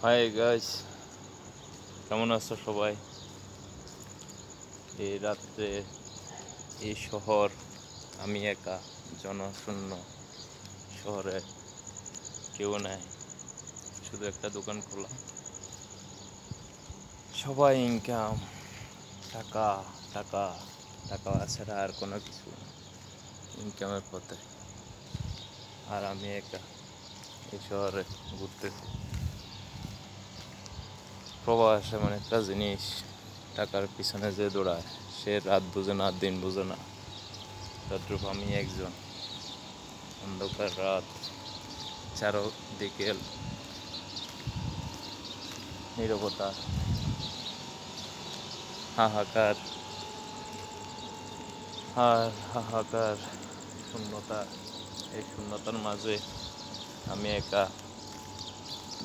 Hi guys, কেমন আছো সবাই? এই রাত্রে এই শহর, আমি একা, জনশূন্য শহরে কেউ নাই, শুধু একটা দোকান খোলা। সবাই ইনকাম, টাকা টাকা টাকা ছাড়া আর কোনো কিছু না, ইনকামের পথে। আর আমি একা এই শহরে ঘুরতেছি। প্রবাস এমন একটা জিনিস, টাকার পিছনে যে দৌড়ায় সে রাত বুঝে না, দিন বুঝে না। তদ্রূপ আমি একজন, অন্ধকার রাত, চারদিকে নীরবতা, হাহাকার আর হাহাকার, শূন্যতা। এই শূন্যতার মাঝে আমি একা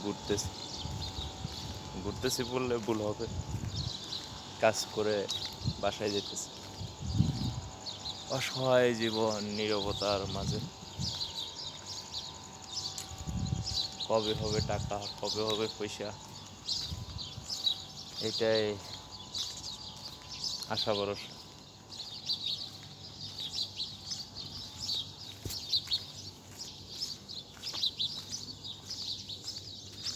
ঘুরতেছি। ঘুরতেছি বললে ভুল হবে, কাজ করে বাসায় যেতেছি। অসহায় জীবন নীরবতার মাঝে। কবে হবে টাকা, কবে হবে পয়সা, এটাই আশা ভরসা।